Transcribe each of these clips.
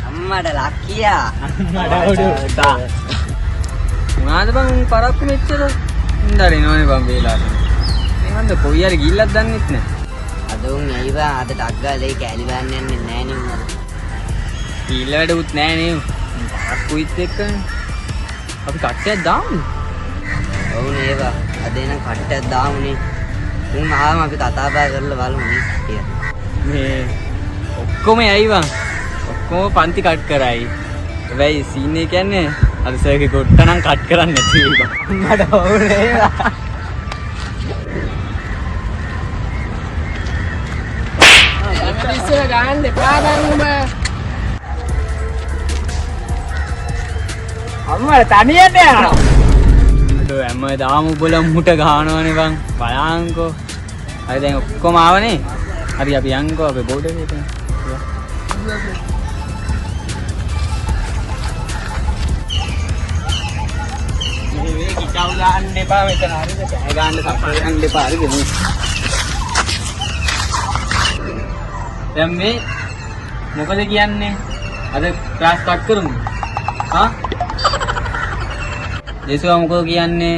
අම්මට ලක්කියා මොනවාද බං පරක්කු මෙච්චර හොඳයි නෝනේ බං වේලාට මේ හන්ද කොයි හරි ගිල්ලක් දන්නෙත් නෑ අද උන් ඇයිවා අද ටක් ගාලා ඒ කැලි බෑන් යන්නේ නෑ නේ උන් ගිල්ල වැඩකුත් නෑ නේ පරක්කුයිත් එක්කනේ අපි කට්ටයක් දාමු ඔව් නේවා අද එනම් කට්ටයක් දාමුනේ උන් ආවම අපි කතා බහ කරලා බලමු නේ කියලා මේ ඔක්කොම ඇයි බං ඔක්කොම පන්ති කට් කරයි හැබැයි සීන් එක කියන්නේ අද සර්ගේ ගොට්ට නම් කට් කරන්නේ නැති වෙයි බං මට ඕනේ ඉස්සර ගන්න එපා බං උඹ අම්මලා තනියට යනවා අඩෝ හැමදාම උඹලා මුට ගහනවනේ බං බලංකෝ හරි දැන් ඔක්කොම ආවනේ හරි අපි යන්කෝ අපේ බෝඩ් එකට මේ කිචව් ගන්න එපා මෙතන හරිද කෑ ගන්න සප්පල් ගන්න එපා හරිද මේ දැන් මේ මොකද කියන්නේ අද ක්ලාස් කට් කරමු හා දේශුවා මොකද කියන්නේ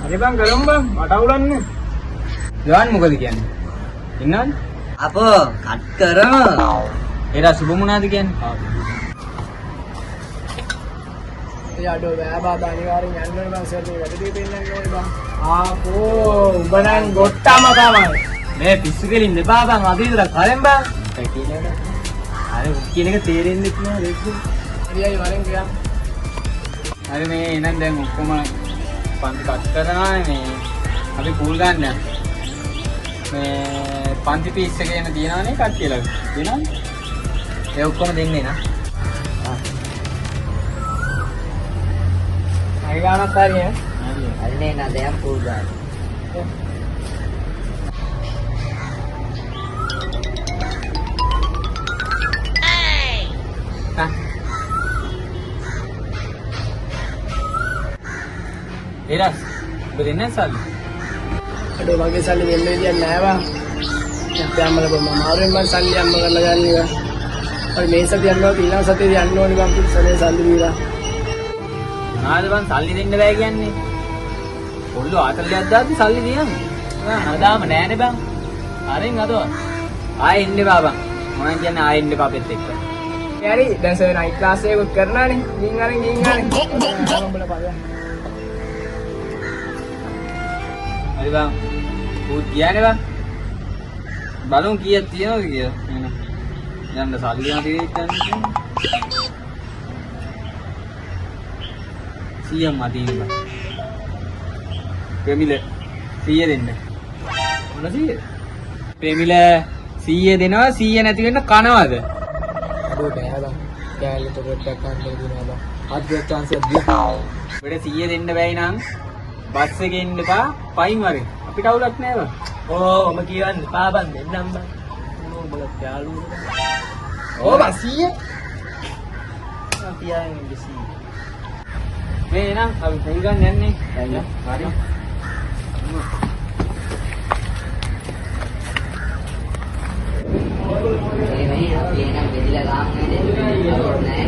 හරි බං කරමු බං මට අවුලන්නේ ගාන මොකද කියන්නේ ඉන්නවද අපෝ කට් කරමු එදා සුබ මොනවාද කියන්නේ ඒ අඩෝ බෑ බාබා අනිවාර්යෙන් යන්න ඕනේ බං සර් මේ වැඩ ටික පෙන්නන්න ඕනේ බං ආපෝ උඹ නම් ගොට්ටම තමයි මේ පිස්සු කෙලින් දෙපා බං අද ඉඳලා කලින් බං ඒ කියන්නේ අර කියන එක තේරෙන්නේ නැහැ දෙක්ක හරියයි වරෙන් ගියා හරි මේ එහෙනම් දැන් ඔක්කොම පන්ති කට් කරනවානේ මේ අපි පූල් ගන්න මේ පන්ති පීස් එකේම තියනවානේ කට්ටිය ළඟ දෙනවද ඒ ඔක්කොම දෙන්නේ නා හරි ගානක් හරිය හරි නේ නේද දැන් පූල් ගන්න එරස් ඔබ දෙන්නේ සල්ලි අඩෝ වගේ සල්ලි දෙන්න විදියක් නෑ බං දැන් අම්මලා බං මම ආවෙන් මං සල්ලි අම්ම කරලා ගන්න එක ඔය මේ සතිය යනවා ඊළඟ සතියේ යන්න ඕනේ බං පිටසනේ සල්ලි දීලා මොනවාද බං සල්ලි දෙන්න බෑ කියන්නේ පොල්ලෝ ආතල්ලියක් දාද්දි සල්ලි දියන්නේ නදාම නෑනේ බං හරින් අදෝ ආයෙ ඉන්න බා බං මොනවද කියන්නේ ආයෙ ඉන්න අපෙත් එක්ක හරි දැන් සර් නයිට් ක්ලාස් එකක් කරනානේ ගින් අරින් උඹලා බලන්න හරි බං උත් කියන්නේ බං බලමු කීයක් තියෙනවද කියලා එහෙනම් යන්න සල්ලි යන තියෙන්නේ 100ක් මදි බං ප්‍රමිල 100 දෙන්න මොන 100 ප්‍රමිල 100 දෙනවා 100 නැති වෙන්න කනවද අඩෝ බෑ බං කෑල්ලට පොඩ්ඩක් ගන්න දෙනවා බං අද්භූත chance එකක් දීලා ඔබට 100 දෙන්න බැයි නම් බස් එකේ ඉන්න එපා පයින් වරේ අපිට අවුලක් නෑ බං ඕ මම කියන්නේ පා බං දෙන්නම් බං උඹලා යාළුවෝ ඕ බං 100 අපි ආයෙත් 100 මේ එනම් අපි පොල් ගන්න යන්නේ හරි මේ අපි එනම් බෙදලා ගන්න නෑ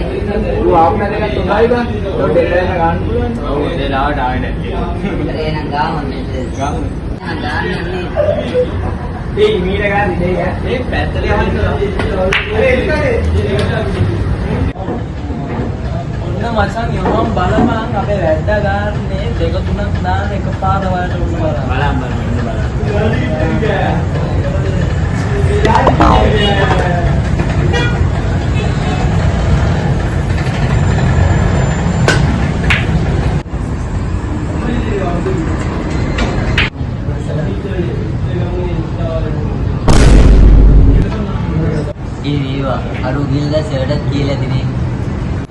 ඌ ආවුන දෙකක් තුනයි බං ඔය දෙල්ලෙන් ගන්න පුළුවන් ඔව් එදලාවට ආවේ නැති හරි එනම් ගාමු ගමු ගාන්න යන්නේ ඒ මීට ගන්න දෙයක් මේ පැත්තට යන්න ඔන්න මචං යෝම් බලපන් අපේ වැද්ද ගන්නේ දෙක තුනක් දාන එකපාර වලට උඩ බලන්න ඒවා අරු ගිල්ල සර්ටත් කියලා දිනේ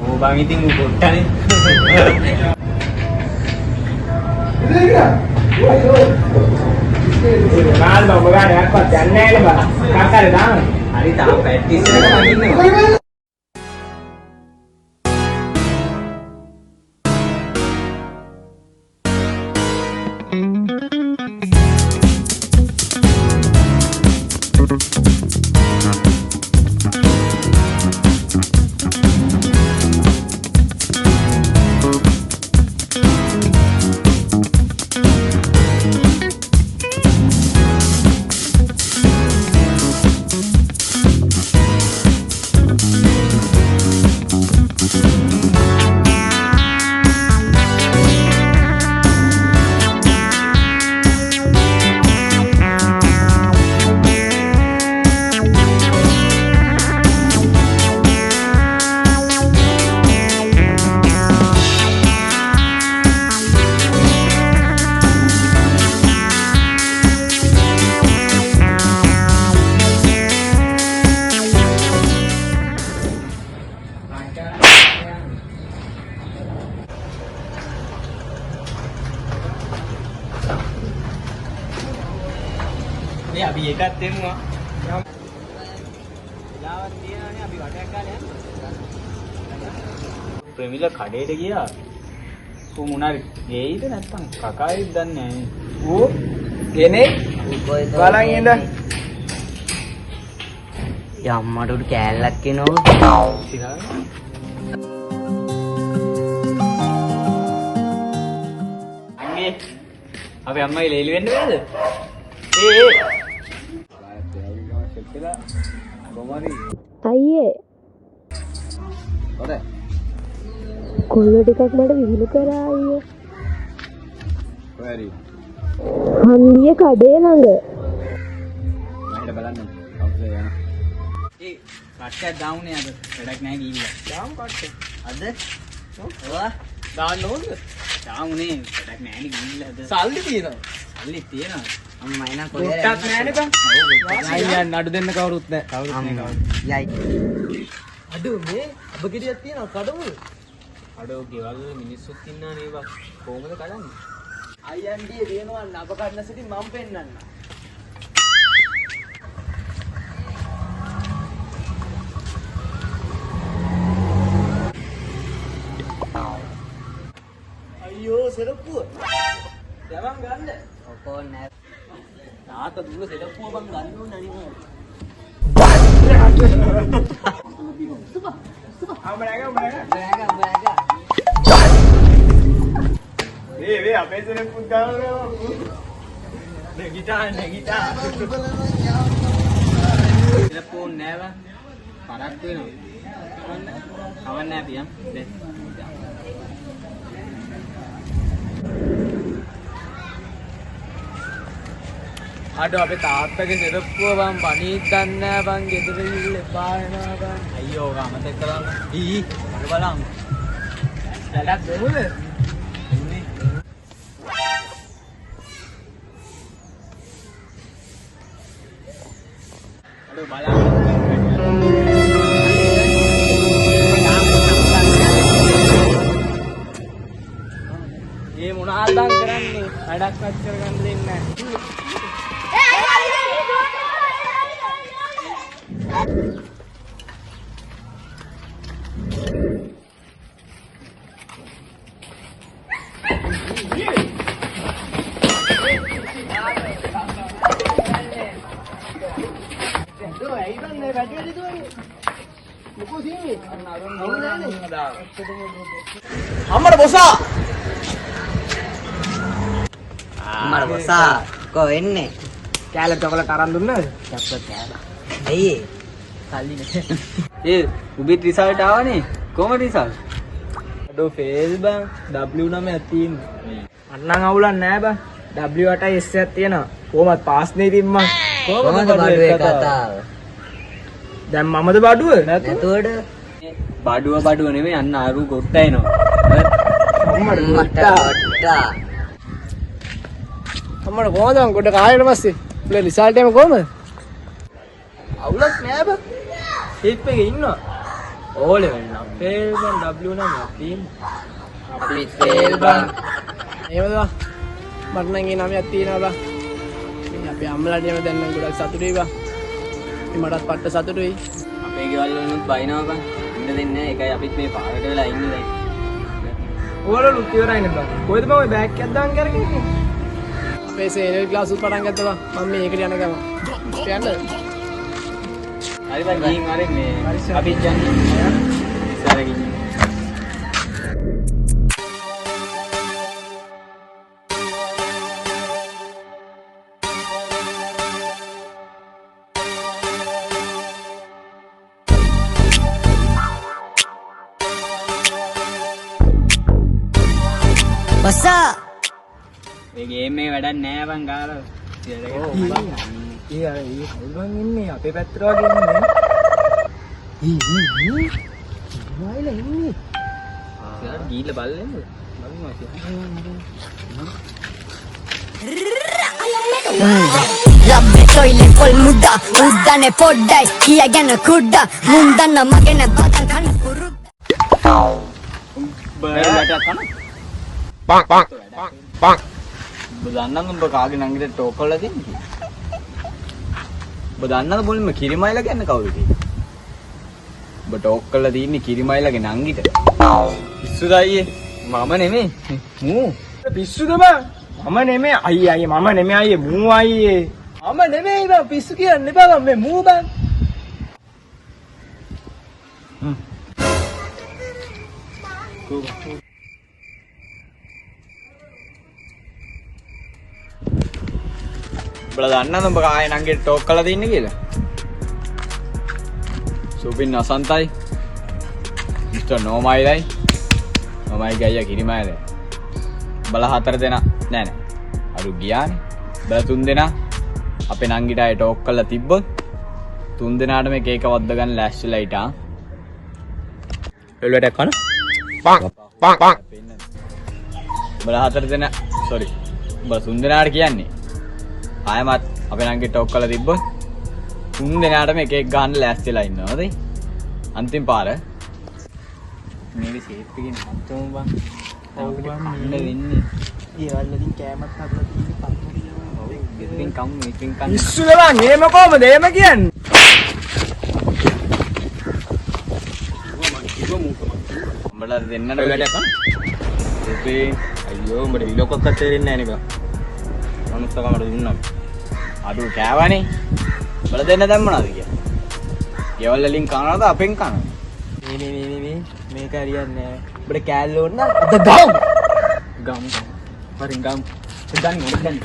ඕ බං ඉතින් උ පොට්ටනේ Ronaldo ඔබ ගානේ යක්වත් යන්නේ නැහැ බා. කාකාරේ දාන්න. හරි තාම ප්‍රැක්ටිස් එකකට වදින්නේ. මේ අපි එකත් දෙමුවා. ලාවත් තියනනේ අපි වටයක් ගාලා යන්න. ප්‍රමිල කඩේට ගියා. කො මොනාරි ගේයිද නැත්තම් කකායිද දන්නේ නැහැ. ඌ ගෙනේ බලන් ඉඳ. යම්මට උඩ කෑල්ලක් කෙනෝ. අන්නේ අපි අම්මයි ලේලි වෙන්න බෑද? ඒ අයියේ හොඳයි. කොල්ල ටිකක් මට විහිළු කරා අයියේ. කොහරි හන්දිය කඩේ ළඟ. මම බලන්න අවුසේ යන. ඒ කට්ටයක් දාමුනේ අද වැඩක් නැහැ ගිහිල්ලා. දාමු කට්ටේ. අද ඔවා දාන්න ඕනද? දාමුනේ වැඩක් නැහැ නේ ගිහිල්ලා අද. සල්ලි තියෙනවා. සල්ලි තියෙනවා. අම්මා එන කොලේ ගොට්ටක් නැහැනේ බං. අයියන් නඩු දෙන්න කවුරුත් නැහැ. කවුරුත් නැහැ. යයි අඩු මේ ඔබ ගෙඩියක් තියෙනවා කඩමු. අඩෝ ගෙවල් වල මිනිස්සුත් ඉන්නා නේ බං. කොහොමද කඩන්නේ? අයියන්ඩියේ දෙනවා නබ කඩන සිටි මම පෙන්නන්න. අයියෝ සරප්පුව. යවන් ගන්න. ඔකෝ නෑ තාත දුන්න සරප්පුව බං ගන්න ඕන අනිවාර්යයෙන්. වේ අපේ සරප්පුව ගන්නවා. නෙගිටා ඉලපෝ නෑව. පරක් වෙනවා. කවන්නේ අපි යම්. දැන්. අඩෝ අපේ තාත්තගේ සරප්පුව බං බණීත් දන්නේ නැහැ බං ගෙදර ගිහින් එපා වෙනවා බං. අයියෝ ගමතේ කරන්න. ඊ බලන්න. වැඩක් දෙමුද? අඩෝ බලන්න. මේ මොනවාද කරන්නේ? වැඩක්වත් කරගන්න දෙන්නේ නැහැ. අම්මට බොසා. අම්මලා බොසා කො වෙන්නේ කෑල්ල චොකලට් අරන් දුන්නද? චොක්ලට් කෑල්ල ඇයි සල්ලි නැහැ. ඒ උබිත් රිසල්ට් ආවනේ. කොහමද රිසල්ට්? අඩෝ ෆේල් බං. W9ක් තියෙන්නේ. අන්නම් අවුලක් නැහැ බං. W8යි S එකක් තියෙනවා. කොහමද පාස් නේ ඉතින් මං. කොහමද බඩුවේ කතාව දැන් මමද බඩුව? නැතුවද බඩුව නෙමෙයි අන්න අරු ගොට්ට එනවා. අම්මට මට වට්ටා අම්මට කොහමද මං ගොඩ කාලෙට පස්සේ පුලේ රිසල්ට් එක කොහමද? අවුලක් නෑ බං. හිප් එකේ ඉන්නවා. ඕලේ වෙන්න. ෆේල් බං W9ක් තියෙන්නේ. අපි ෆේල් බං එහෙමද බං? මට නම් ඒ නමයක් තියෙනවා බා. මේ අපේ අම්මලාට එම දැන් නම් ගොඩක් සතුටුයි බා. මටත් පට්ට සතුටුයි. අපේ ගෙවල් වලුත් බයිනවා බං. ඉන්න දෙන්නේ නැහැ. ඒකයි අපිත් මේ පාරට වෙලා ඉන්නේ දැන්. ඕවලු ඉවරයිනේ බා. කොහෙද බා ඔය බෑග් එකක් දාන් කරගෙන ඉන්නේ? අපේ සේනල් ක්ලාස් උත් පටන් ගත්තා බා. මම මේකට යන ගම. යන්න. හරි බං ගිහින් හරි මේ අපි යන්නේ. ඉස්සරහ ගිහින්. What's up? මේ ගේම් එක වැඩක් නෑ බං ගාලා. බං ඉන්නේ අපේ පැත්තට වගේ ඉන්නේ. වයිලා ඉන්නේ. ඉතින් ගිහිල්ලා බලන්න. Labbe toile pol muda uddane poddai kiyagena kudda mundanna magena badan kan kurudda බෑලට කන පක් පක් පක් ඔබ දන්නද උඹ කාගේ නංගිට ටෝක් කරලා තින්නේ? ඔබ දන්නද මුලින්ම කිරිමයිලා කියන්නේ කවුද කියලා? ඔබ ටෝක් කරලා තින්නේ කිරිමයිලාගේ නංගිට. පිස්සුද අයියේ? මම නෙමෙයි. මූ. පිස්සුද බං? මම නෙමෙයි අයියේ මම නෙමෙයි අයියේ මූ අයියේ. මම නෙමෙයි බං පිස්සු කියන්න එපා බං මේ මූ බං. උඹලා දන්නද උඹ කාගේ නංගිට ටෝක් කරලා තින්නේ කියලා? සුපින් අසන්තයි. මිස්ටර් නෝමයිලයි. නෝමයි ගයියා කිරිමයිලයි. උඹලා හතර දෙනා නෑ නෑ. අරු ගියානේ. උඹලා තුන් දෙනා අපේ නංගිට අය ටෝක් කරලා තිබ්බොත් තුන් දෙනාටම එක එක වද්ද ගන්න ලෑස්තිලා හිටා. එළුවට කන. පක් පක් පක්. උඹලා හතර දෙනා සෝරි. උඹලා තුන් දෙනාට කියන්නේ ආයමත් අපේ නංගිට ටෝක් කරලා තිබ්බොත් තුන් දෙනාටම එක එක ගන්න ලෑස්තිලා ඉන්නවා හරිද? අන්තිම පාර මේක ෂේප් එකකින් හම්තුම් බං. ඔව් බං ඉන්න වෙන්නේ. ඊවල වලින් කෑමක් හදලා තියෙන්නේ පන්තිල. ඔව් ඉතින් කම් ඉතින් කම්. පිස්සුද බං එහෙම කොහමද එහෙම කියන්නේ? උඹලා දෙන්නට වැඩ කරා. ඉතින් අයියෝ උඹට විලෝකයක් තේරෙන්නේ නැහැ නේ බං. මනුස්සකමට දුන්නා. අඩු කෑවනේ. උඹලා දෙන්න දැන් මොනවද කියන්නේ? ගෙවල් වලින් කනවද අපෙන් කනවද? මේ මේක හරියන්නේ නැහැ. උඹට කෑල්ල ඕන නම් අද ගම්. ගම් හරි ගම්. දැන් මොකද ගම්.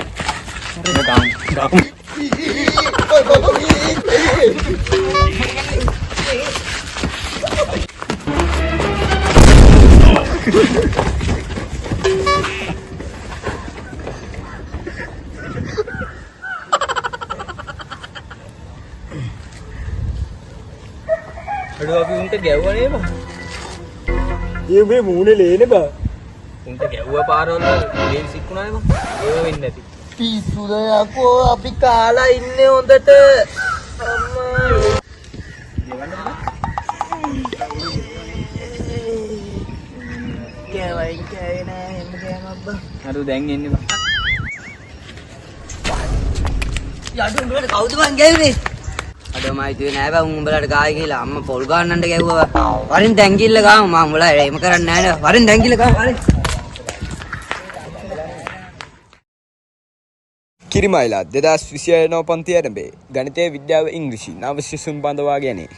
අඩු අපි උන්ට ගැව්වනේ බං. ඒ මේ මූණේ ලේනේ බං. උන්ට ගැව්ව පාරවල ලේන් සික්ුණානේ බං. ඒව වෙන්නේ නැති. පිස්සුද යකෝ අපි කාලා ඉන්නේ හොඳට. අම්මා. කෑවයි කෑවේ නෑ එන්න කෑමක් බං. අර දැන් එන්නේ බං. යඩු උඹලට කවුද මං ගැව්වේ? අඩෝ මම හිතුවේ නෑ බං උඹලට ගායි කියලා අම්මා පොල් ගන්නන්න ගැව්වා. වරින් දැන්ගිල්ල ගාමු මම උඹලා එහෙම කරන්නේ නෑ නේ. වරින් දැන්ගිල්ල ගාමු වරින්. කිරිමයිලා 2026 පන්ති ආරම්භයේ ගණිතය විද්‍යාව ඉංග්‍රීසි නව සිසුන් බඳවා ගැනීම